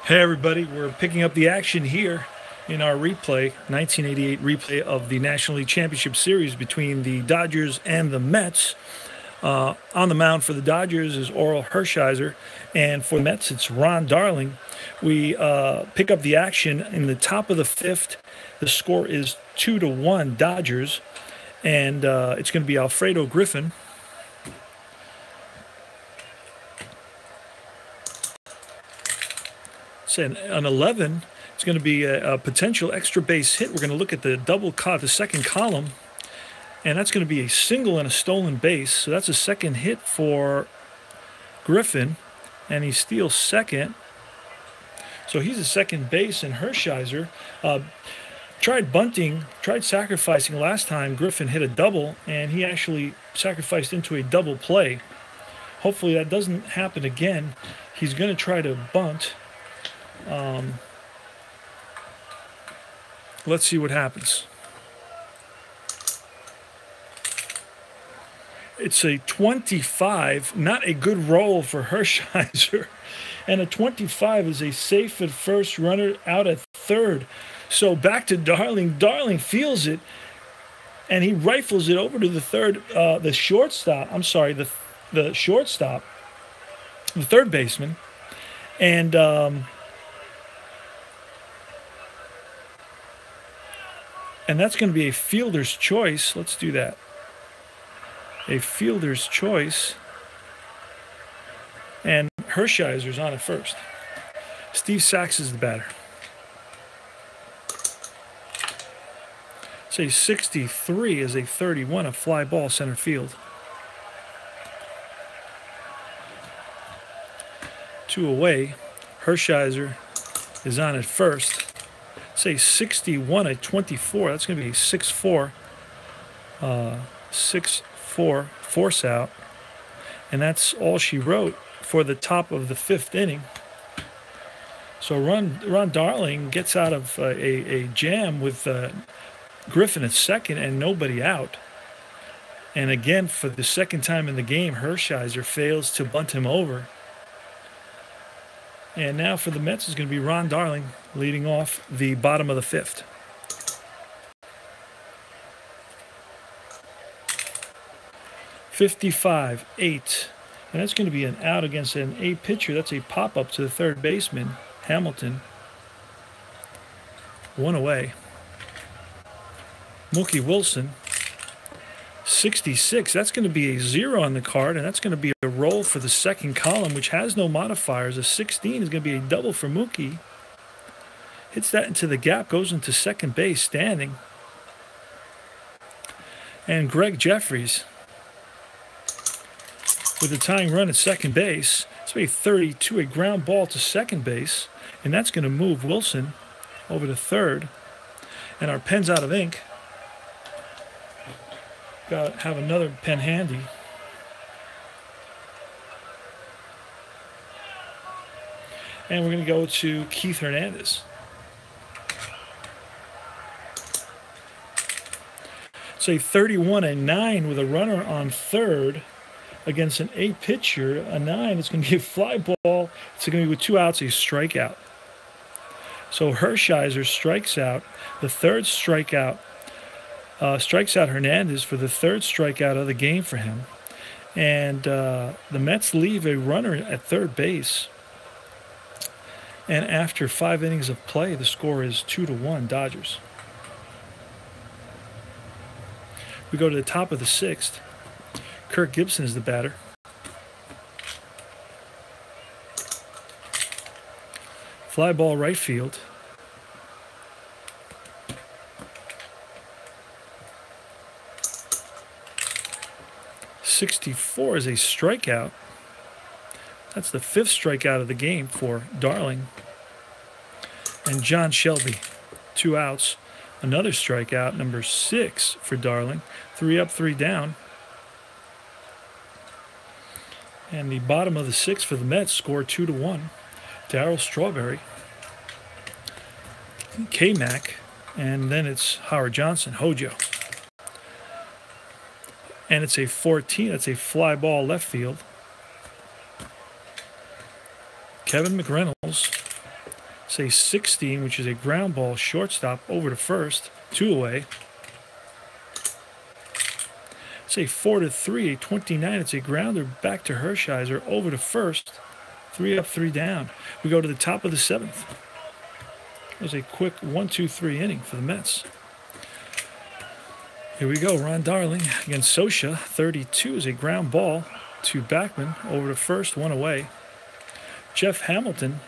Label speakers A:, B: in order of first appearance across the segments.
A: Hey everybody, we're picking up the action here in our replay, 1988 replay of the National League Championship Series between the Dodgers and the Mets. On the mound for the Dodgers is Orel Hershiser, and for the Mets it's Ron Darling. We pick up the action in the top of the fifth. The score is 2-1 Dodgers, and it's going to be Alfredo Griffin. So an 11, it's going to be a potential extra base hit. We're going to look at the the second column, and that's going to be a single and a stolen base. So that's a second hit for Griffin, and he steals second. So he's a second base, and Hershiser tried bunting, tried sacrificing last time. Griffin hit a double, and he actually sacrificed into a double play. Hopefully that doesn't happen again. He's going to try to bunt. Let's see what happens. It's a 25, not a good roll for Hershiser. And a 25 is a safe at first, runner out at third. So back to Darling. Darling feels it, and he rifles it over to the shortstop. I'm sorry, the shortstop, the third baseman. And that's going to be a fielder's choice. Let's do that. A fielder's choice. And Hershiser's on at first. Steve Sachs is the batter. Say 63 is a 31, a fly ball center field. 2 away. Hershiser is on at first. Say 61 at 24. That's going to be a 6-4. 6-4 force out. And that's all she wrote for the top of the fifth inning. So Ron Darling gets out of a jam with Griffin at second and nobody out. And again, for the second time in the game, Hershiser fails to bunt him over. And now for the Mets is going to be Ron Darling leading off the bottom of the fifth. (55-8), and that's going to be an out against an A pitcher. That's a pop-up to the third baseman, Hamilton. 1 away. Mookie Wilson, 66. That's going to be a 0 on the card, and that's going to be a roll for the second column, which has no modifiers. A 16 is going to be a double for Mookie. Hits that into the gap, goes into second base, standing. And Greg Jeffries with a tying run at second base. It's going to be 32, a ground ball to second base, and that's going to move Wilson over to third. And our pen's out of ink. Got to have another pen handy. And we're going to go to Keith Hernandez. Say 31-9 with a runner on third against an A pitcher. A 9, it's going to be a fly ball. It's going to be with 2 outs, a strikeout. So Hershiser strikes out. The third strikeout. Strikes out Hernandez for the third strikeout of the game for him. And the Mets leave a runner at third base. And after 5 innings of play, the score is 2-1 Dodgers. We go to the top of the sixth. Kirk Gibson is the batter. Fly ball right field. .64 is a strikeout. That's the 5th strikeout of the game for Darling. And John Shelby, 2 outs. Another strikeout, number 6 for Darling. 3 up, 3 down. And the bottom of the 6th for the Mets score 2-1. Darryl Strawberry, K-Mac, and then it's Howard Johnson, Hojo. And it's a 14. That's a fly ball left field. Kevin McReynolds say 16, which is a ground ball shortstop over to first, 2 away. Say 4-3, a 29. It's a grounder back to Hershiser over to first, 3 up, 3 down. We go to the top of the 7th. It was a quick 1-2-3 inning for the Mets. Here we go. Ron Darling against Scioscia. 32 is a ground ball to Backman over to first, 1 away. Jeff Hamilton,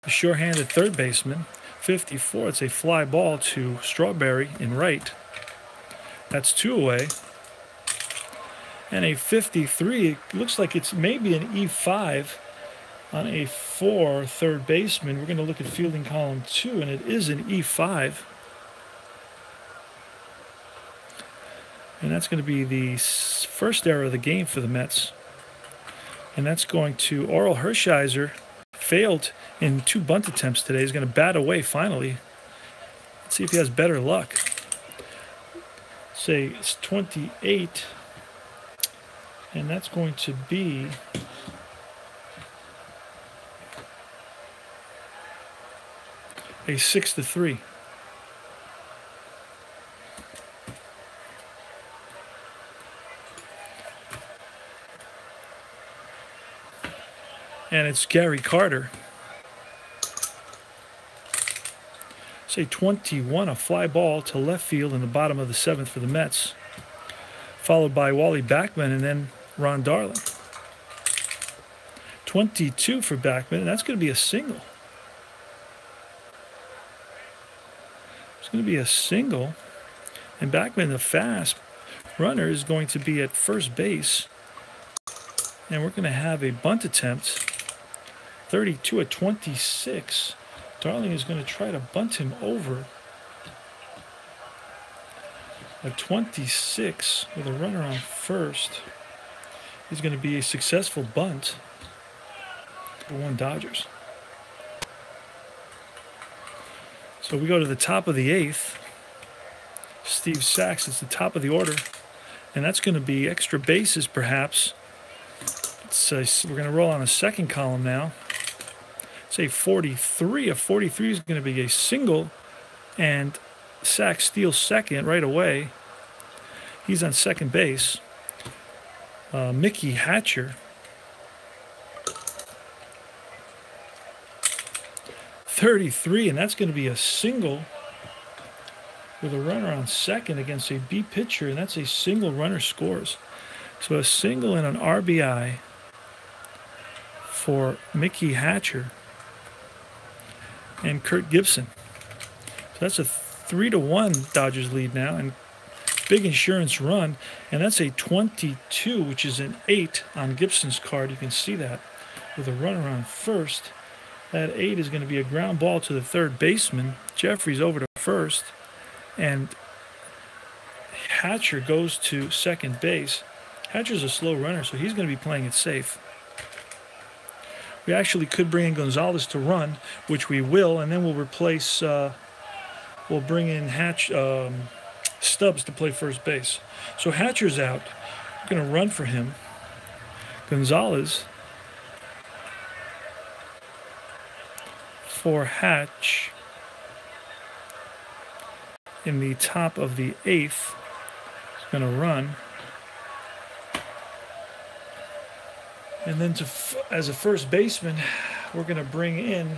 A: the sure-handed third baseman. 54. It's a fly ball to Strawberry in right. That's 2 away. And a 53. It looks like it's maybe an E5 on a 4 third baseman. We're going to look at fielding column 2, and it is an E5. And that's going to be the first error of the game for the Mets. And that's going to Oral Hershiser. Failed in 2 bunt attempts today. He's going to bat away finally. Let's see if he has better luck. Say it's 28. And that's going to be a 6-3. And it's Gary Carter. Say 21, a fly ball to left field in the bottom of the 7th for the Mets. Followed by Wally Backman and then Ron Darling. 22 for Backman, and that's going to be a single. It's going to be a single. And Backman, the fast runner, is going to be at first base. And we're going to have a bunt attempt. 32 at 26. Darling is going to try to bunt him over. At 26, with a runner on first, is going to be a successful bunt for 1 Dodgers. So we go to the top of the 8th. Steve Sachs is the top of the order. And that's going to be extra bases, perhaps. We're going to roll on a second column now. Say 43. A 43 is going to be a single, and Sachs steals second right away. He's on second base. Mickey Hatcher. 33, and that's going to be a single with a runner on second against a B pitcher, and that's a single runner scores. So a single and an RBI for Mickey Hatcher and Kurt Gibson. So that's a 3-1 Dodgers lead now, and big insurance run, and that's a 22, which is an 8 on Gibson's card. You can see that with a runner on first. That 8 is going to be a ground ball to the third baseman. Jeffries over to first, and Hatcher goes to second base. Hatcher's a slow runner, so he's going to be playing it safe. We actually could bring in Gonzalez to run, which we will, and then we'll replace, we'll bring in Stubbs to play first base. So Hatcher's out. We're going to run for him. Gonzalez for Hatch in the top of the 8th. He's going to run. And then as a first baseman, we're going to bring in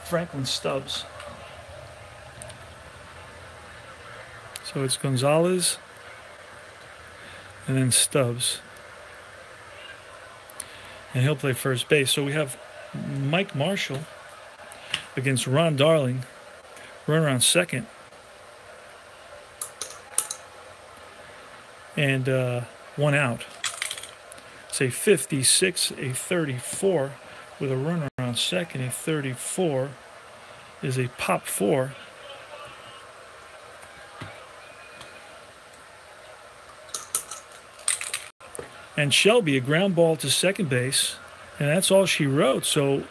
A: Franklin Stubbs. So it's Gonzalez and then Stubbs. And he'll play first base. So we have Mike Marshall against Ron Darling. Runner on second. And 1 out. Say 56, a 34 with a runner on second. A 34 is a pop 4. And Shelby, a ground ball to second base, and that's all she wrote. So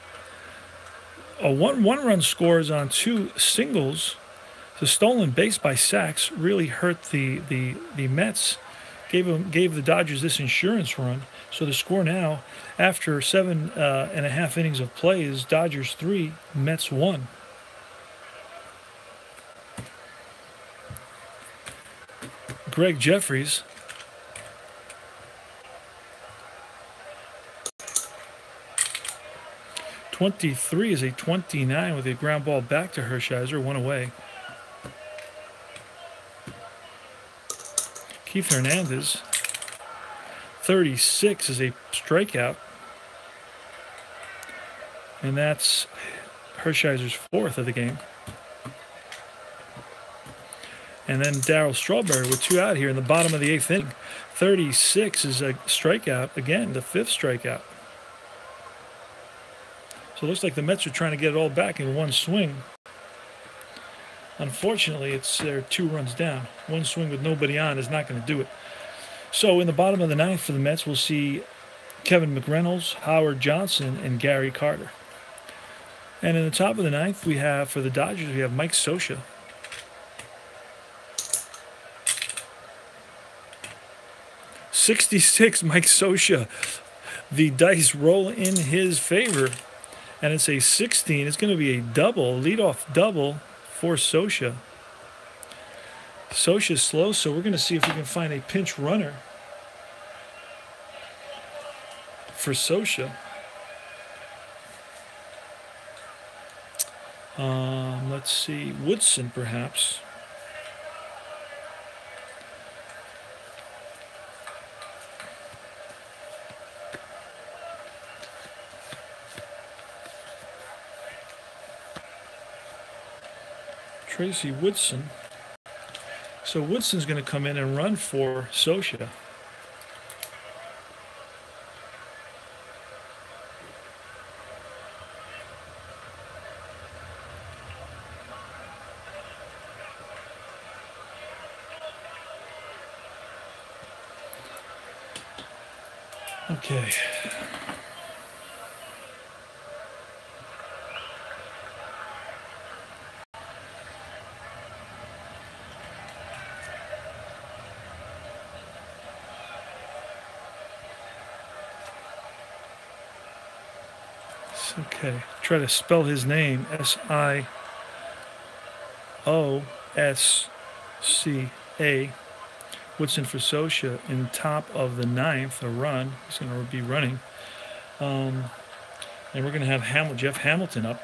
A: a one-run scores on 2 singles. The stolen base by Sachs really hurt the Mets gave the Dodgers this insurance run. So the score now, after 7.5 innings of play, is Dodgers 3, Mets 1. Greg Jeffries. .23 is a 29 with a ground ball back to Hershiser, 1 away. Keith Hernandez, 36 is a strikeout. And that's Hershiser's 4th of the game. And then Darryl Strawberry with 2 out here in the bottom of the 8th inning. 36 is a strikeout. Again, the 5th strikeout. So it looks like the Mets are trying to get it all back in one swing. Unfortunately, they're 2 runs down. One swing with nobody on is not going to do it. So in the bottom of the 9th for the Mets, we'll see Kevin McReynolds, Howard Johnson, and Gary Carter. And in the top of the 9th, we have, for the Dodgers, we have Mike Scioscia. .66, Mike Scioscia. The dice roll in his favor. And it's a 16. It's going to be a double, leadoff double for Scioscia. Scioscia's slow, so we're going to see if we can find a pinch runner for Scioscia. Let's see, Woodson perhaps. Tracy Woodson. So Woodson's going to come in and run for Scioscia. Okay. Okay, try to spell his name, Sciosca. Woodson for Scioscia in top of the 9th, a run. He's going to be running. And we're going to have Jeff Hamilton up.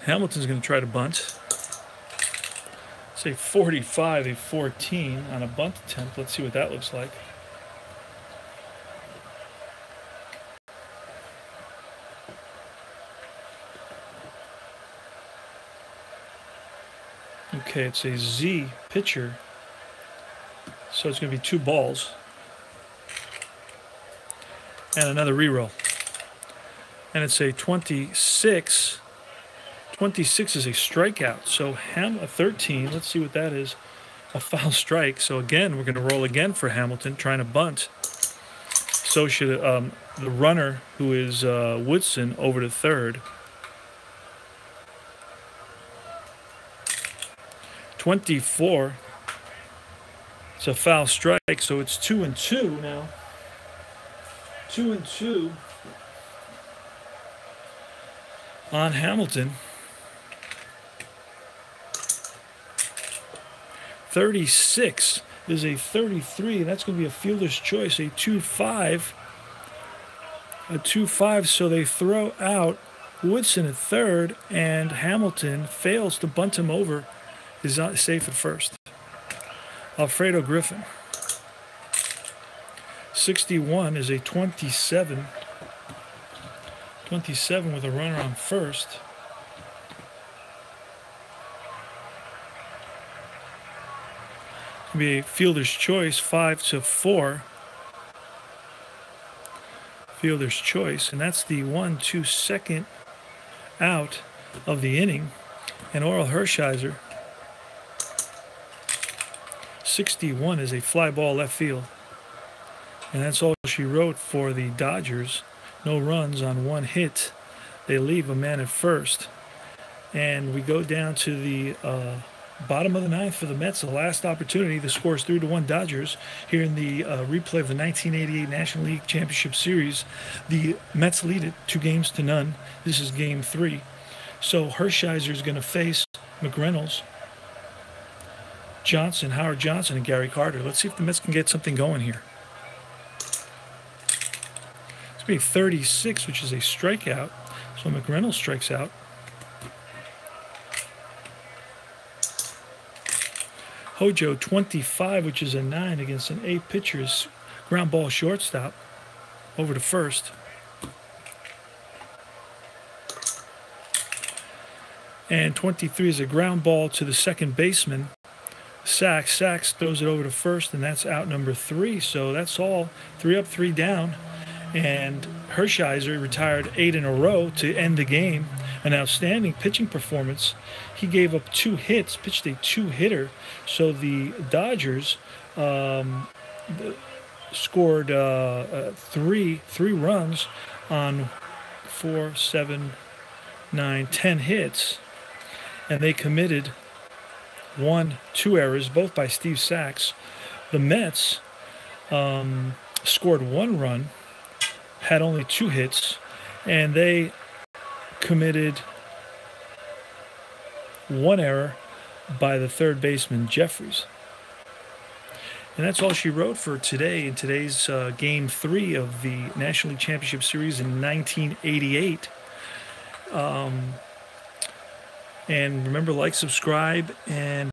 A: Hamilton's going to try to bunt. Say 45, a 14 on a bunt attempt. Let's see what that looks like. Okay, it's a Z pitcher, so it's going to be 2 balls and another reroll. And it's a 26. 26 is a strikeout, so a 13. Let's see what that is. A foul strike. So again, we're going to roll again for Hamilton, trying to bunt. So should the runner, who is Woodson, over to third. 24. It's a foul strike, so it's 2-2 now. 2-2 on Hamilton. 36 is a 33, and that's going to be a fielder's choice, a 2-5. A 2-5, so they throw out Woodson at third, and Hamilton fails to bunt him over. Is not safe at first. Alfredo Griffin. 61 is a 27. 27 with a runner on first. It'll be a fielder's choice, 5-4. Fielder's choice, and that's the 1-2 second out of the inning. And Oral Hershiser, 61 is a fly ball left field. And that's all she wrote for the Dodgers. No runs on 1 hit. They leave a man at first. And we go down to the Bottom of the ninth for the Mets, the last opportunity. The score is 3-1 Dodgers. Here in the replay of the 1988 National League Championship Series, the Mets lead it 2-0. This is Game 3. So Hershiser is going to face McReynolds, Johnson, Howard Johnson, and Gary Carter. Let's see if the Mets can get something going here. It's going to be 36, which is a strikeout. So McReynolds strikes out. Hojo 25, which is a 9 against an 8 pitcher's ground ball shortstop over to first. And 23 is a ground ball to the second baseman. Sachs throws it over to first, and that's out number 3. So that's all. 3 up, 3 down. And Hershiser retired 8 in a row to end the game. An outstanding pitching performance. He gave up 2 hits, pitched a 2-hitter. So the Dodgers scored 3 runs on 4, 7, 9, 10 hits. And they committed 2 errors, both by Steve Sachs. The Mets scored 1 run, had only 2 hits, and they committed 1 error by the third baseman, Jeffries. And that's all she wrote for today in today's Game 3 of the National League Championship Series in 1988. And remember, like, subscribe, and